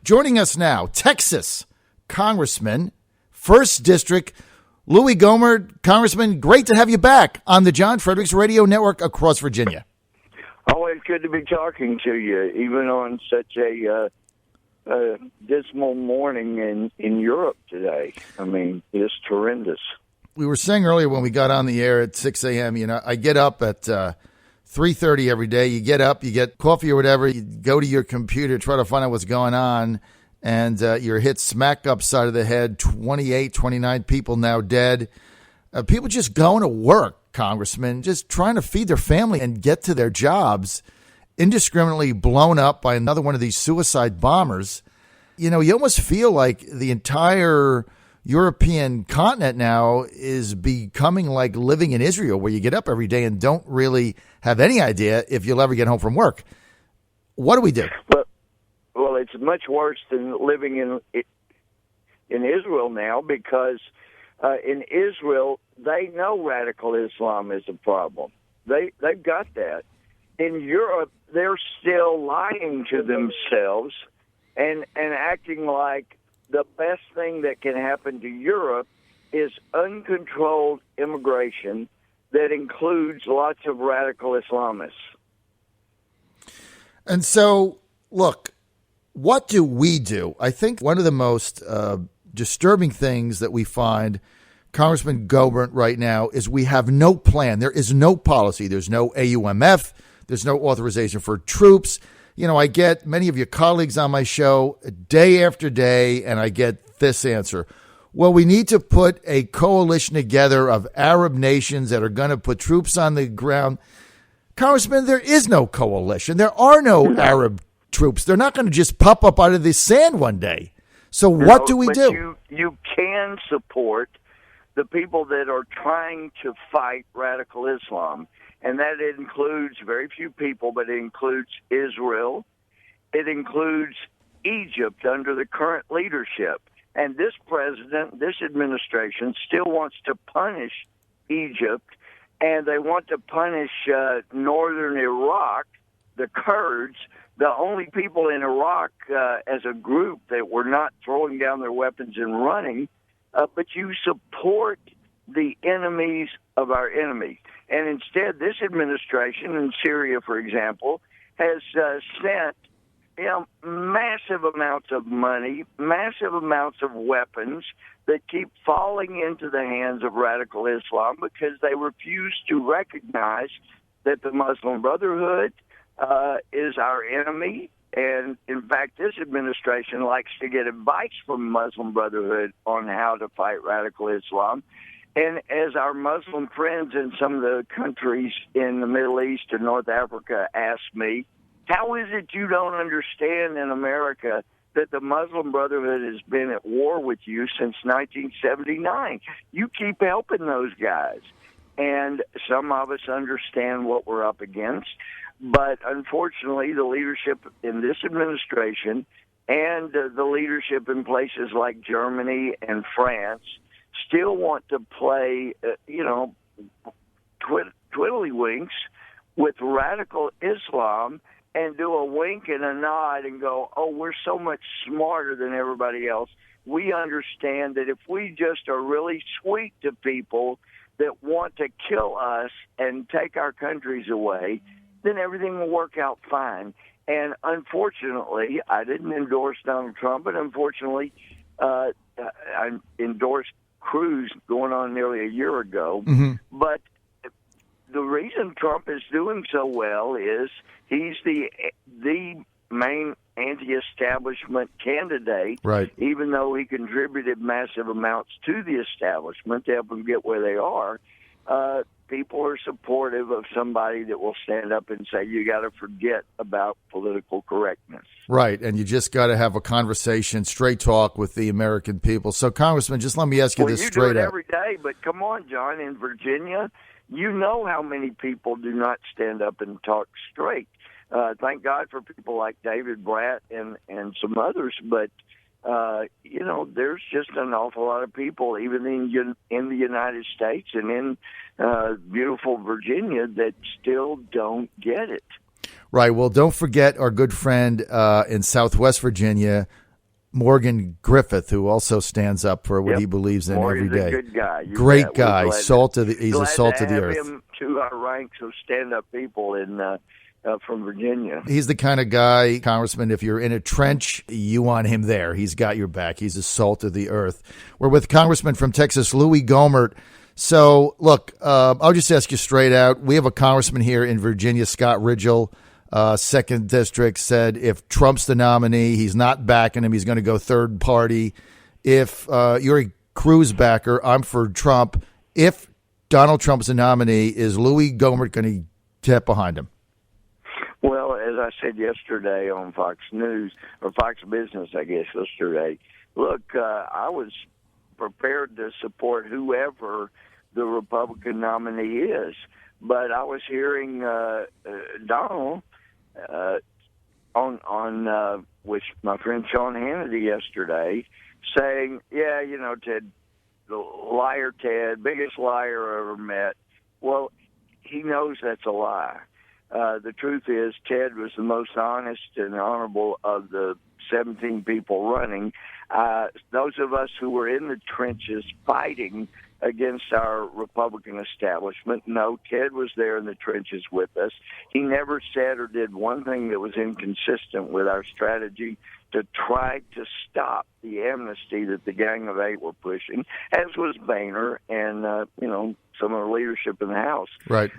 Joining us now, Texas Congressman, 1st District, Louie Ghomert. Congressman, great to have you back on the John Fredericks Radio Network across Virginia. Always good to be talking to you, even on such a dismal morning in Europe today. I mean, it's horrendous. We were saying earlier when we got on the air at 6 a.m., you know, I get up at 3:30 every day. You get up, you get coffee or whatever, you go to your computer, try to find out what's going on, and you're hit smack upside of the head, 28, 29 people now dead. People just going to work, Congressman, just trying to feed their family and get to their jobs, indiscriminately blown up by another one of these suicide bombers. You know, you almost feel like the entire European continent now is becoming like living in Israel, where you get up every day and don't really have any idea if you'll ever get home from work. What do we do? Well, it's much worse than living in Israel now, because in Israel, they know radical Islam is a problem. They've got that. In Europe, they're still lying to themselves and acting like the best thing that can happen to Europe is uncontrolled immigration that includes lots of radical Islamists. And so, look, what do we do? I think one of the most disturbing things that we find, Congressman Ghomert, right now is we have no plan. There is no policy. There's no AUMF. There's no authorization for troops. You know, I get many of your colleagues on my show day after day, and I get this answer. Well, we need to put a coalition together of Arab nations that are going to put troops on the ground. Congressman, there is no coalition. There are no Arab troops. They're not going to just pop up out of the sand one day. So what do we do? You can support the people that are trying to fight radical Islam. And that includes very few people, but it includes Israel. It includes Egypt under the current leadership. And this president, this administration, still wants to punish Egypt, and they want to punish northern Iraq, the Kurds, the only people in Iraq as a group that were not throwing down their weapons and running. But you support the enemies of our enemies. And instead, this administration in Syria, for example, has sent massive amounts of money, massive amounts of weapons that keep falling into the hands of radical Islam because they refuse to recognize that the Muslim Brotherhood is our enemy. And, in fact, this administration likes to get advice from Muslim Brotherhood on how to fight radical Islam. And as our Muslim friends in some of the countries in the Middle East and North Africa ask me, how is it you don't understand in America that the Muslim Brotherhood has been at war with you since 1979? You keep helping those guys. And some of us understand what we're up against. But unfortunately, the leadership in this administration and the leadership in places like Germany and France still want to play, twiddlywinks with radical Islam and do a wink and a nod and go, oh, we're so much smarter than everybody else. We understand that if we just are really sweet to people that want to kill us and take our countries away, then everything will work out fine. And unfortunately, I didn't endorse Donald Trump, but unfortunately, I endorsed Cruz going on nearly a year ago. Mm-hmm. But the reason Trump is doing so well is he's the main anti-establishment candidate, right? Even though he contributed massive amounts to the establishment to help them get where they are. People are supportive of somebody that will stand up and say, you got to forget about political correctness. Right, and you just got to have a conversation, straight talk with the American people. So, Congressman, just let me ask you this straight out. You do it out. every day, but come on, John, in Virginia, you know how many people do not stand up and talk straight. Thank God for people like David Bratt and some others, but there's just an awful lot of people, even in the United States and in beautiful Virginia, that still don't get it. Right. Well, don't forget our good friend in Southwest Virginia, Morgan Griffith, who also stands up for what he believes in Morgan's every day. A good guy. Great guy. He's a salt of the earth. Him to our ranks of stand-up people from Virginia. He's the kind of guy, Congressman, if you're in a trench, you want him there. He's got your back. He's the salt of the earth. We're with Congressman from Texas, Louie Ghomert. So, look, I'll just ask you straight out. We have a congressman here in Virginia, Scott Ridgel, 2nd District, said if Trump's the nominee, he's not backing him. He's going to go third party. If you're a Cruz backer, I'm for Trump. If Donald Trump's the nominee, is Louie Ghomert going to get behind him? Well, as I said yesterday on Fox News, or Fox Business, I guess, yesterday, look, I was prepared to support whoever the Republican nominee is. But I was hearing Donald on with my friend Sean Hannity yesterday saying, yeah, Ted, the liar Ted, biggest liar I ever met. Well, he knows that's a lie. The truth is Ted was the most honest and honorable of the 17 people running. Those of us who were in the trenches fighting against our Republican establishment, no, Ted was there in the trenches with us. He never said or did one thing that was inconsistent with our strategy to try to stop the amnesty that the Gang of Eight were pushing, as was Boehner and, some of the leadership in the House. Right.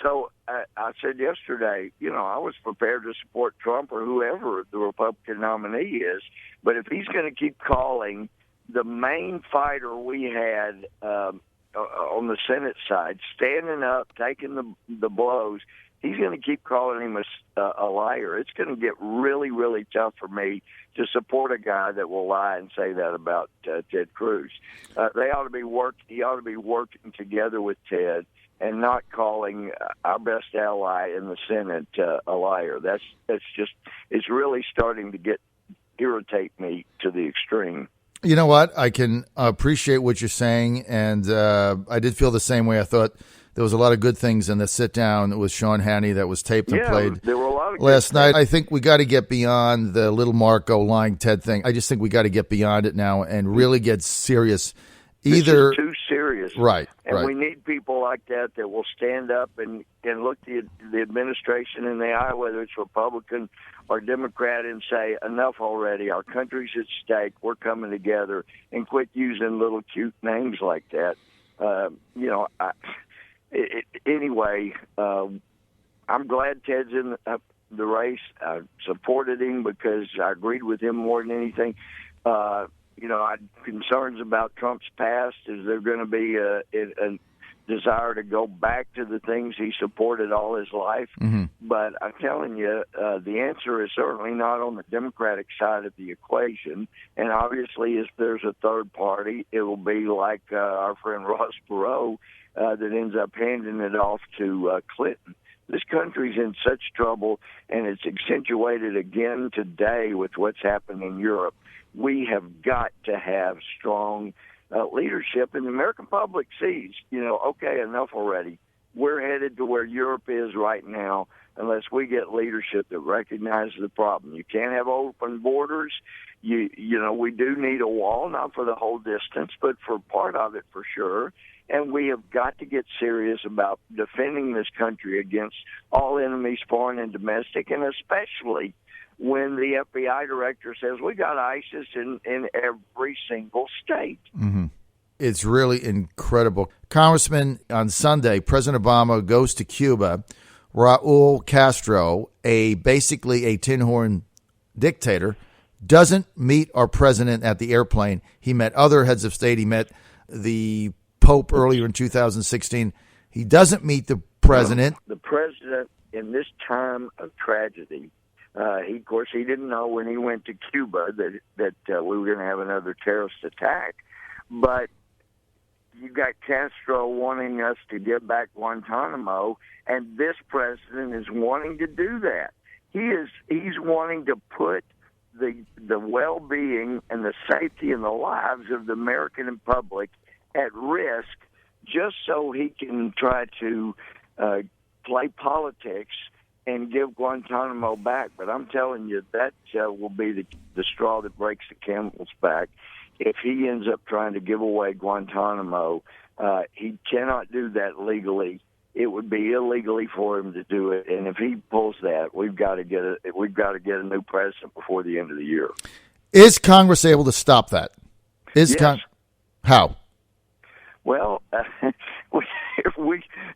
So I said yesterday, I was prepared to support Trump or whoever the Republican nominee is, but if he's going to keep calling the main fighter we had on the Senate side, standing up, taking the blows, he's going to keep calling him a liar. It's going to get really, really tough for me to support a guy that will lie and say that about Ted Cruz. He ought to be working together with Ted and not calling our best ally in the Senate a liar. It's really starting to irritate me to the extreme. You know what? I can appreciate what you're saying, and I did feel the same way. I thought there was a lot of good things in the sit-down with Sean Hannity that was taped and played there were a lot of last night. I think we got to get beyond the little Marco lying Ted thing. I just think we got to get beyond it now and really get serious. This is too serious. Right. And we need people like that will stand up and look the administration in the eye, whether it's Republican or Democrat, and say, enough already. Our country's at stake. We're coming together, and quit using little cute names like that. Anyway, I'm glad Ted's in the race. I supported him because I agreed with him more than anything. I had concerns about Trump's past. Is there going to be a desire to go back to the things he supported all his life? Mm-hmm. But I'm telling you, the answer is certainly not on the Democratic side of the equation. And obviously, if there's a third party, it will be like our friend Ross Perot that ends up handing it off to Clinton. This country's in such trouble, and it's accentuated again today with what's happened in Europe. We have got to have strong leadership, and the American public sees, okay, enough already. We're headed to where Europe is right now unless we get leadership that recognizes the problem. You can't have open borders. We do need a wall, not for the whole distance, but for part of it for sure. And we have got to get serious about defending this country against all enemies, foreign and domestic, and especially when the FBI director says we got ISIS in every single state. Mm-hmm. It's really incredible. Congressman, on Sunday, President Obama goes to Cuba. Raul Castro, basically a tin horn dictator, doesn't meet our president at the airplane. He met other heads of state. He met the Pope earlier in 2016. He doesn't meet the president. The president, in this time of tragedy, of course, he didn't know when he went to Cuba that we were going to have another terrorist attack. But you got Castro wanting us to give back Guantanomo, and this president is wanting to do that. He's wanting to put the well-being and the safety and the lives of the American public at risk just so he can try to play politics and give Guantanamo back. But I'm telling you, that will be the straw that breaks the camel's back. If he ends up trying to give away Guantanamo, he cannot do that legally. It would be illegally for him to do it, and if he pulls that, we've got to get a new president before the end of the year. Is Congress able to stop that? Yes. How? Well,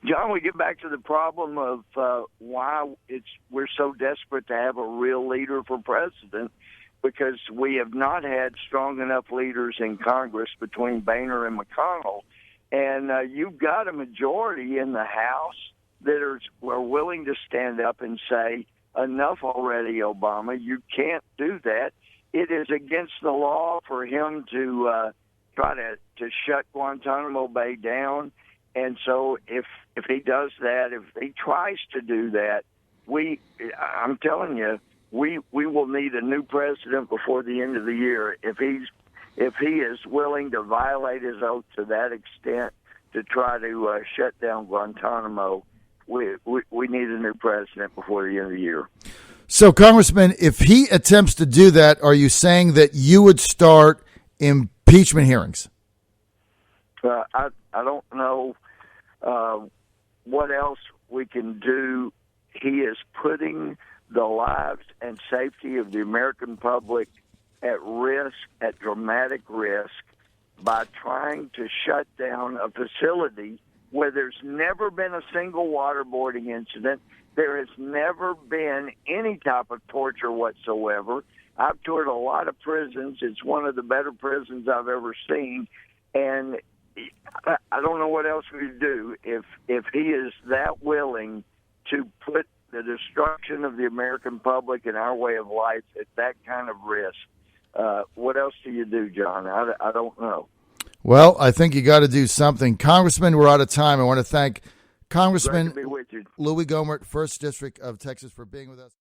John, we get back to the problem of why we're so desperate to have a real leader for president, because we have not had strong enough leaders in Congress between Boehner and McConnell. And you've got a majority in the House that are willing to stand up and say, enough already, Obama. You can't do that. It is against the law for him to try to shut Guantanamo Bay down. And so if he does that, if he tries to do that, I'm telling you, we will need a new president before the end of the year. If he is willing to violate his oath to that extent to try to shut down Guantanamo, we need a new president before the end of the year. So, Congressman, if he attempts to do that, are you saying that you would start impeachment hearings? I don't know what else we can do. He is putting the lives and safety of the American public at risk, at dramatic risk, by trying to shut down a facility where there's never been a single waterboarding incident. There has never been any type of torture whatsoever. I've toured a lot of prisons. It's one of the better prisons I've ever seen. And I don't know what else we could do if he is that willing to put the destruction of the American public and our way of life at that kind of risk. What else do you do, John? I don't know. Well, I think you got to do something. Congressman, we're out of time. I want to thank Congressman Great to be with you. Louie Ghomert, 1st District of Texas, for being with us.